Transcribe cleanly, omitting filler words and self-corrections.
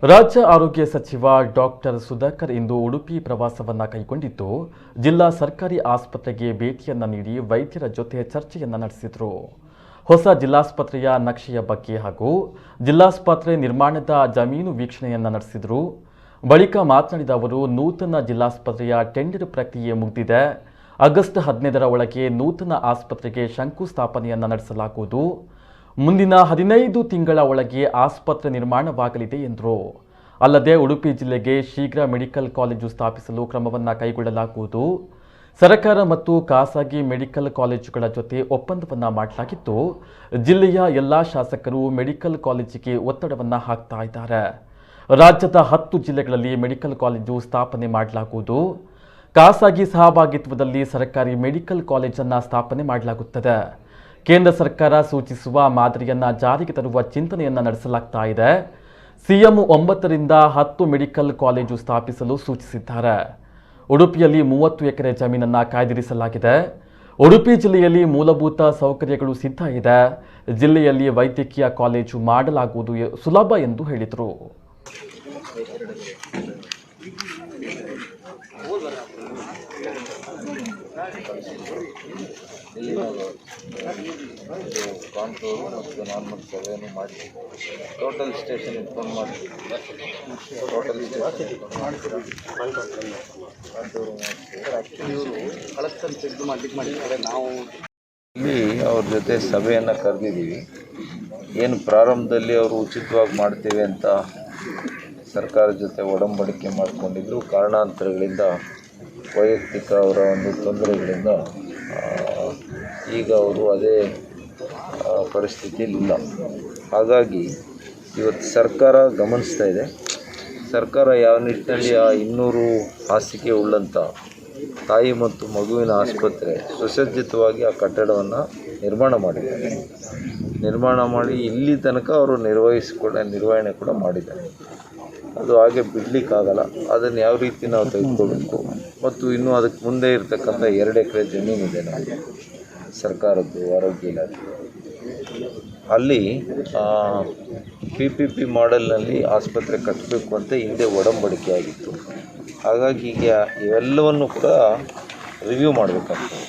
ರಾಜ್ಯ ಆರೋಗ್ಯ ಸಚಿವ ಡಾಕ್ಟರ್ ಸುಧಾಕರ್ ಇಂದು ಉಡುಪಿ ಪ್ರವಾಸವನ್ನ ಕೈಗೊಂಡಿದ್ದು ಜಿಲ್ಲಾ ಸರ್ಕಾರಿ ಆಸ್ಪತ್ರೆಗೆ ಭೇಟಿಯನ್ನ ನೀಡಿ ವೈದ್ಯರ ಜೊತೆ ಚರ್ಚೆಯನ್ನ ನಡೆಸಿದರು. ಹೊಸ ಜಿಲ್ಲಾಸ್ಪತ್ರೆಯ ನಕ್ಷೆಯ ಬಗ್ಗೆ ಹಾಗೂ ಜಿಲ್ಲಾಸ್ಪತ್ರೆ ನಿರ್ಮಾಣದ ಜಮೀನು ವೀಕ್ಷಣೆಯನ್ನ ನಡೆಸಿದರು. ಬಳಿಕ ಮಾತನಾಡಿದ ಅವರು, ನೂತನ ಜಿಲ್ಲಾಸ್ಪತ್ರೆಯ ಟೆಂಡರ್ ಪ್ರಕ್ರಿಯೆ ಮುಗಿದಿದೆ. ಆಗಸ್ಟ್ 15ರ ಒಳಗೆ ನೂತನ ಆಸ್ಪತ್ರೆಗೆ ಶಂಕುಸ್ಥಾಪನೆಯನ್ನ ನಡೆಸಲಾಗುವುದು. ಮುಂದಿನ 15 ತಿಂಗಳ ಒಳಗೆ ಆಸ್ಪತ್ರೆ ನಿರ್ಮಾಣವಾಗಲಿದೆ ಎಂದರು. ಅಲ್ಲದೆ ಉಡುಪಿ ಜಿಲ್ಲೆಗೆ ಶೀಘ್ರ ಮೆಡಿಕಲ್ ಕಾಲೇಜು ಸ್ಥಾಪಿಸಲು ಕ್ರಮವನ್ನು ಕೈಗೊಳ್ಳಲಾಗುವುದು. ಸರ್ಕಾರ ಮತ್ತು ಖಾಸಗಿ ಮೆಡಿಕಲ್ ಕಾಲೇಜುಗಳ ಜೊತೆ ಒಪ್ಪಂದವನ್ನು ಮಾಡಲಾಗಿದ್ದು, ಜಿಲ್ಲೆಯ ಎಲ್ಲ ಶಾಸಕರು ಮೆಡಿಕಲ್ ಕಾಲೇಜಿಗೆ ಒತ್ತಡವನ್ನು ಹಾಕ್ತಾ ಇದ್ದಾರೆ. ರಾಜ್ಯದ 10 ಜಿಲ್ಲೆಗಳಲ್ಲಿ ಮೆಡಿಕಲ್ ಕಾಲೇಜು ಸ್ಥಾಪನೆ ಮಾಡಲಾಗುವುದು. ಖಾಸಗಿ ಸಹಭಾಗಿತ್ವದಲ್ಲಿ ಸರ್ಕಾರಿ ಮೆಡಿಕಲ್ ಕಾಲೇಜನ್ನು ಸ್ಥಾಪನೆ ಮಾಡಲಾಗುತ್ತದೆ. ಕೇಂದ್ರ ಸರ್ಕಾರ ಸೂಚಿಸುವ ಮಾದರಿಯನ್ನ ಜಾರಿಗೆ ತರುವ ಚಿಂತನೆಯನ್ನ ನಡೆಸಲಾಗ್ತಾ ಇದೆ. ಸಿಎಂ 9 ರಿಂದ 10 ಮೆಡಿಕಲ್ ಕಾಲೇಜು ಸ್ಥಾಪಿಸಲು ಸೂಚಿಸಿದ್ದಾರೆ. ಉಡುಪಿಯಲ್ಲಿ 30 ಎಕರೆ ಜಮೀನನ್ನ ಕಾಯ್ದಿರಿಸಲಾಗಿದೆ. ಉಡುಪಿ ಜಿಲ್ಲೆಯಲ್ಲಿ ಮೂಲಭೂತ ಸೌಕರ್ಯಗಳು ಸಿದ್ಧ ಇದೆ. ಜಿಲ್ಲೆಯಲ್ಲಿ ವೈದ್ಯಕೀಯ ಕಾಲೇಜು ಮಾಡಲಾಗುವುದು ಸುಲಭ ಎಂದು ಹೇಳಿದರು. ಕಾಂಟ್ರೋಲ್ ಮತ್ತು ನಾರ್ಮಲ್ ಸರ್ವೇನು ಮಾಡಿ ಟೋಟಲ್ ಸ್ಟೇಷನ್ ಇಟ್ಕೊಂಡು ಮಾಡಿ ಟೋಟಲ್ ನಾವು ಇಲ್ಲಿ ಅವ್ರ ಜೊತೆ ಸಭೆಯನ್ನು ಕರೆದಿದ್ದೀವಿ. ಏನು ಪ್ರಾರಂಭದಲ್ಲಿ ಅವರು ಉಚಿತವಾಗಿ ಮಾಡ್ತೇವೆ ಅಂತ ಸರ್ಕಾರದ ಜೊತೆ ಒಡಂಬಡಿಕೆ ಮಾಡಿಕೊಂಡಿದ್ರು. ಕಾರಣಾಂತರಗಳಿಂದ ವೈಯಕ್ತಿಕ ಅವರ ಒಂದು ತೊಂದರೆಗಳಿಂದ ಈಗ ಅವರು ಅದೇ ಪರಿಸ್ಥಿತಿಯಲ್ಲಿಲ್ಲ. ಹಾಗಾಗಿ ಇವತ್ತು ಸರ್ಕಾರ ಗಮನಿಸ್ತಾ ಇದೆ. ಸರ್ಕಾರ ಯಾವ ನಿಟ್ಟಿನಲ್ಲಿ ಆ 200 ಹಾಸಿಗೆ ಉಳ್ಳಂಥ ತಾಯಿ ಮತ್ತು ಮಗುವಿನ ಆಸ್ಪತ್ರೆ ಸುಸಜ್ಜಿತವಾಗಿ ಆ ಕಟ್ಟಡವನ್ನು ನಿರ್ಮಾಣ ಮಾಡಿದ್ದಾರೆ. ನಿರ್ಮಾಣ ಮಾಡಿ ಇಲ್ಲಿ ತನಕ ಅವರು ನಿರ್ವಹಣೆ ಕೂಡ ಮಾಡಿದ್ದಾರೆ. ಅದು ಹಾಗೆ ಬಿಡಲಿಕ್ಕಾಗಲ್ಲ. ಅದನ್ನು ಯಾವ ರೀತಿ ನಾವು ತೆಗೆದುಕೊಳ್ಬೇಕು ಮತ್ತು ಇನ್ನೂ ಅದಕ್ಕೆ ಮುಂದೆ ಇರತಕ್ಕಂಥ 2 ಎಕರೆ ಜಮೀನಿದೆ ನಮಗೆ ಸರ್ಕಾರದ್ದು ಆರೋಗ್ಯ ಇಲಾಖೆ. ಅಲ್ಲಿ PPP ಮಾಡೆಲ್ನಲ್ಲಿ ಆಸ್ಪತ್ರೆ ಕಟ್ಟಬೇಕು ಅಂತ ಹಿಂದೆ ಒಡಂಬಡಿಕೆ ಆಗಿತ್ತು. ಹಾಗಾಗಿ ಈಗ ಇವೆಲ್ಲವನ್ನು ಕೂಡ ರಿವ್ಯೂ ಮಾಡಬೇಕಾಗ್ತದೆ.